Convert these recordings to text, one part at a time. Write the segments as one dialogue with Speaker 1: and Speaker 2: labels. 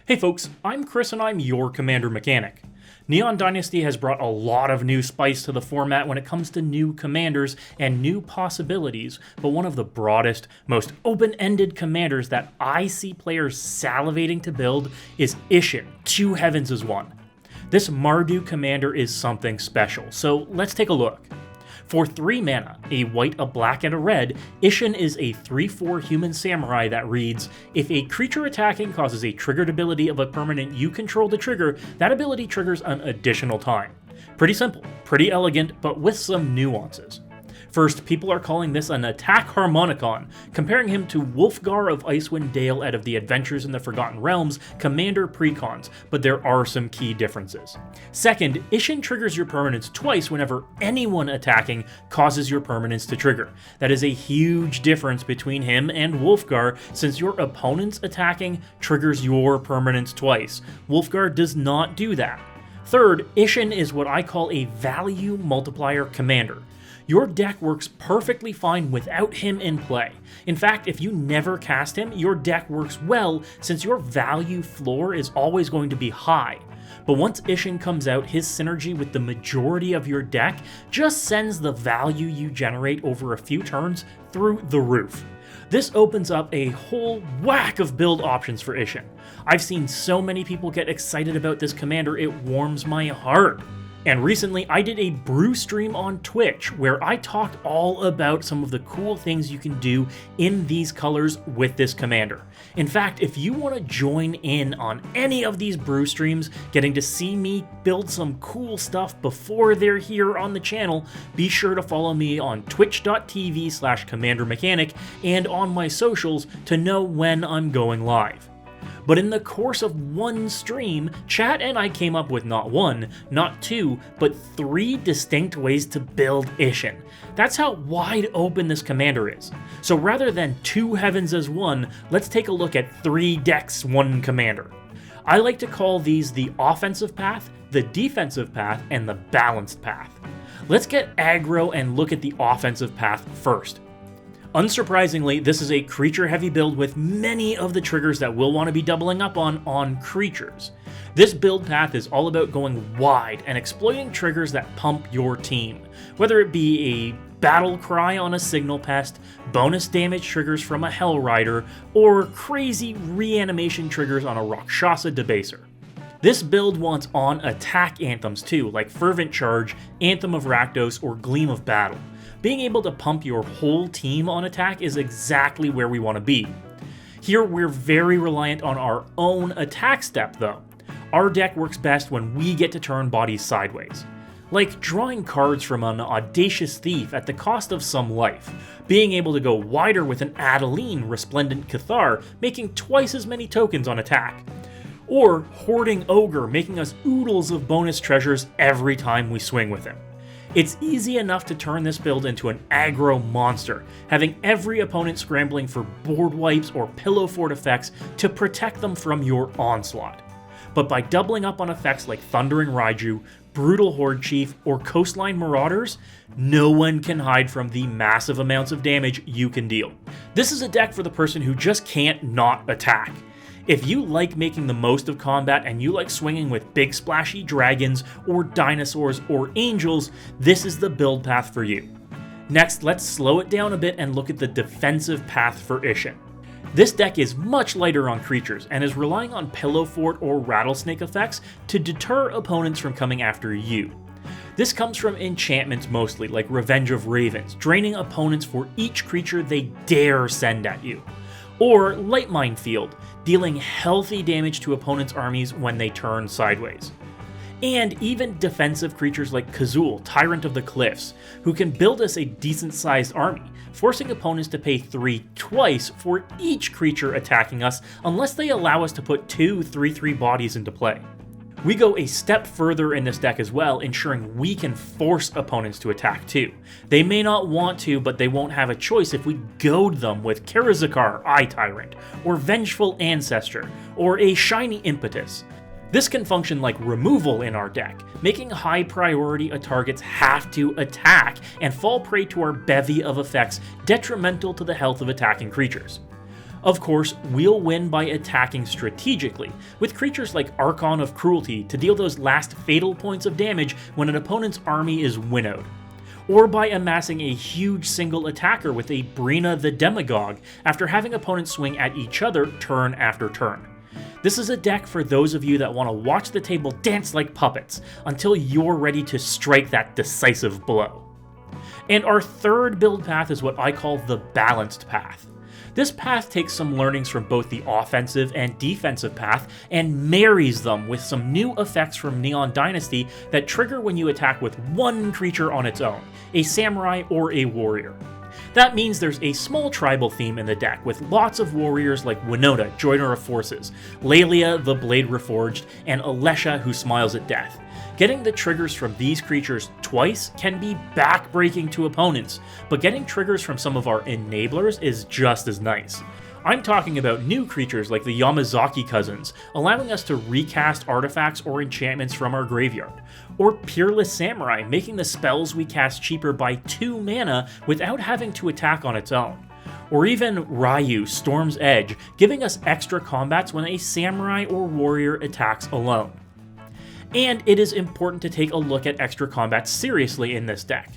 Speaker 1: Hey folks, I'm Chris and I'm your Commander Mechanic. Neon Dynasty has brought a lot of new spice to the format when it comes to new commanders and new possibilities, but one of the broadest, most open-ended commanders that I see players salivating to build is Isshin, 2 Heavens as 1. This Mardu commander is something special, so let's take a look. For 3 mana, a white, a black, and a red, Isshin is a 3/4 human samurai that reads, if a creature attacking causes a triggered ability of a permanent you control to trigger, that ability triggers an additional time. Pretty simple, pretty elegant, but with some nuances. First, people are calling this an attack harmonicon, comparing him to Wulfgar of Icewind Dale out of the Adventures in the Forgotten Realms Commander Precons, but there are some key differences. Second, Isshin triggers your permanents twice whenever anyone attacking causes your permanents to trigger. That is a huge difference between him and Wulfgar, since your opponent's attacking triggers your permanents twice. Wulfgar does not do that. Third, Isshin is what I call a value multiplier commander. Your deck works perfectly fine without him in play. In fact, if you never cast him, your deck works well since your value floor is always going to be high. But once Isshin comes out, his synergy with the majority of your deck just sends the value you generate over a few turns through the roof. This opens up a whole whack of build options for Isshin. I've seen so many people get excited about this commander, it warms my heart. And recently, I did a brew stream on Twitch where I talked all about some of the cool things you can do in these colors with this commander. In fact, if you want to join in on any of these brew streams, getting to see me build some cool stuff before they're here on the channel, be sure to follow me on twitch.tv/commandermechanic and on my socials to know when I'm going live. But in the course of one stream, chat and I came up with not 1, not 2, but 3 distinct ways to build Isshin. That's how wide open this commander is. So rather than 2 heavens as 1, let's take a look at 3 decks, 1 commander. I like to call these the offensive path, the defensive path, and the balanced path. Let's get aggro and look at the offensive path first. Unsurprisingly, this is a creature-heavy build with many of the triggers that we'll want to be doubling up on creatures. This build path is all about going wide and exploiting triggers that pump your team, whether it be a battle cry on a signal pest, bonus damage triggers from a Hell Rider, or crazy reanimation triggers on a Rakshasa Debaser. This build wants on-attack anthems too, like Fervent Charge, Anthem of Rakdos, or Gleam of Battle. Being able to pump your whole team on attack is exactly where we want to be. Here we're very reliant on our own attack step though. Our deck works best when we get to turn bodies sideways. Like drawing cards from an Audacious Thief at the cost of some life, being able to go wider with an Adeline Resplendent Cathar, making twice as many tokens on attack. Or Hoarding Ogre, making us oodles of bonus treasures every time we swing with him. It's easy enough to turn this build into an aggro monster, having every opponent scrambling for board wipes or pillow fort effects to protect them from your onslaught. But by doubling up on effects like Thundering Raiju, Brutal Horde Chief, or Coastline Marauders, no one can hide from the massive amounts of damage you can deal. This is a deck for the person who just can't not attack. If you like making the most of combat and you like swinging with big splashy dragons or dinosaurs or angels, this is the build path for you. Next, let's slow it down a bit and look at the defensive path for Isshin. This deck is much lighter on creatures and is relying on Pillow Fort or Rattlesnake effects to deter opponents from coming after you. This comes from enchantments mostly, like Revenge of Ravens, draining opponents for each creature they dare send at you. Or Light Minefield, dealing healthy damage to opponents' armies when they turn sideways. And even defensive creatures like Kazul, Tyrant of the Cliffs, who can build us a decent-sized army, forcing opponents to pay 3 twice for each creature attacking us unless they allow us to put 2 3/3 bodies into play. We go a step further in this deck as well, ensuring we can force opponents to attack too. They may not want to, but they won't have a choice if we goad them with Karazakar, Eye Tyrant, or Vengeful Ancestor, or a Shiny Impetus. This can function like removal in our deck, making high priority targets have to attack and fall prey to our bevy of effects detrimental to the health of attacking creatures. Of course, we'll win by attacking strategically, with creatures like Archon of Cruelty to deal those last fatal points of damage when an opponent's army is winnowed, or by amassing a huge single attacker with a Brina the Demagogue after having opponents swing at each other turn after turn. This is a deck for those of you that want to watch the table dance like puppets until you're ready to strike that decisive blow. And our third build path is what I call the Balanced Path. This path takes some learnings from both the offensive and defensive path and marries them with some new effects from Neon Dynasty that trigger when you attack with one creature on its own, a samurai or a warrior. That means there's a small tribal theme in the deck with lots of warriors like Winota, Joiner of Forces, Lelia the Blade Reforged, and Alesha who smiles at death. Getting the triggers from these creatures twice can be backbreaking to opponents, but getting triggers from some of our enablers is just as nice. I'm talking about new creatures like the Yamazaki cousins, allowing us to recast artifacts or enchantments from our graveyard, or Peerless Samurai, making the spells we cast cheaper by 2 mana without having to attack on its own. Or even Ryu, Storm's Edge, giving us extra combats when a samurai or warrior attacks alone. And it is important to take a look at extra combats seriously in this deck.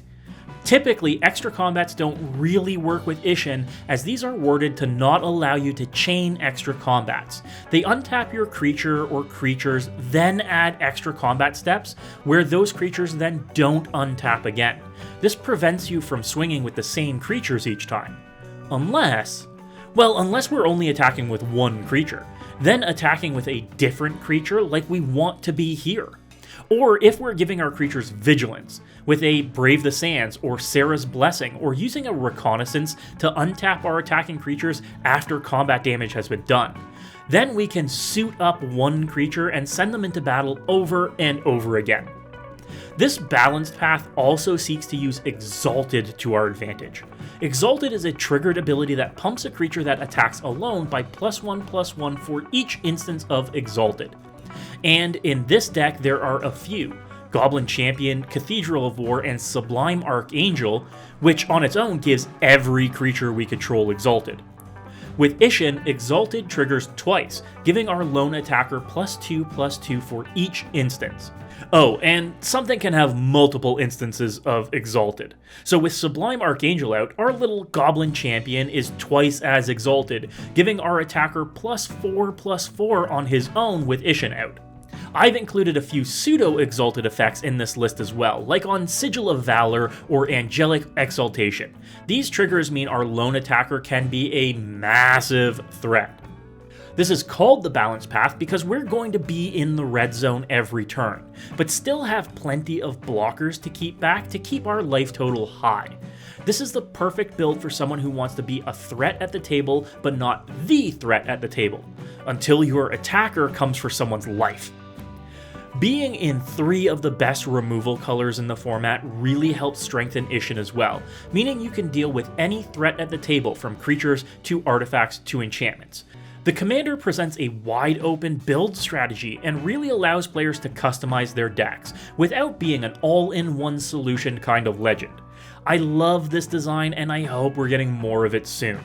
Speaker 1: Typically, extra combats don't really work with Isshin, as these are worded to not allow you to chain extra combats. They untap your creature or creatures, then add extra combat steps, where those creatures then don't untap again. This prevents you from swinging with the same creatures each time. Unless we're only attacking with one creature, then attacking with a different creature like we want to be here. Or if we're giving our creatures Vigilance, with a Brave the Sands or Sarah's Blessing, or using a Reconnaissance to untap our attacking creatures after combat damage has been done. Then we can suit up one creature and send them into battle over and over again. This balanced path also seeks to use Exalted to our advantage. Exalted is a triggered ability that pumps a creature that attacks alone by +1/+1 for each instance of Exalted. And in this deck there are a few: Goblin Champion, Cathedral of War, and Sublime Archangel, which on its own gives every creature we control Exalted. With Isshin, Exalted triggers twice, giving our lone attacker +2/+2 for each instance. Oh, and something can have multiple instances of Exalted. So with Sublime Archangel out, our little Goblin Champion is twice as Exalted, giving our attacker +4/+4 on his own with Isshin out. I've included a few pseudo-exalted effects in this list as well, like on Sigil of Valor or Angelic Exaltation. These triggers mean our lone attacker can be a massive threat. This is called the Balanced Path because we're going to be in the red zone every turn, but still have plenty of blockers to keep back to keep our life total high. This is the perfect build for someone who wants to be a threat at the table, but not the threat at the table, until your attacker comes for someone's life. Being in 3 of the best removal colors in the format really helps strengthen Isshin as well, meaning you can deal with any threat at the table from creatures to artifacts to enchantments. The commander presents a wide open build strategy and really allows players to customize their decks without being an all-in-one solution kind of legend. I love this design and I hope we're getting more of it soon.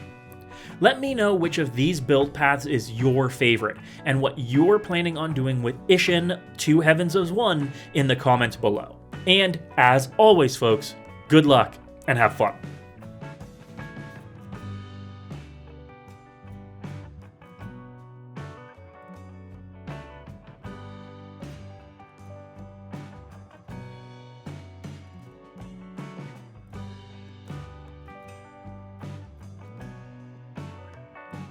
Speaker 1: Let me know which of these build paths is your favorite and what you're planning on doing with Isshin 2 Heavens as One in the comments below. And as always folks, good luck and have fun.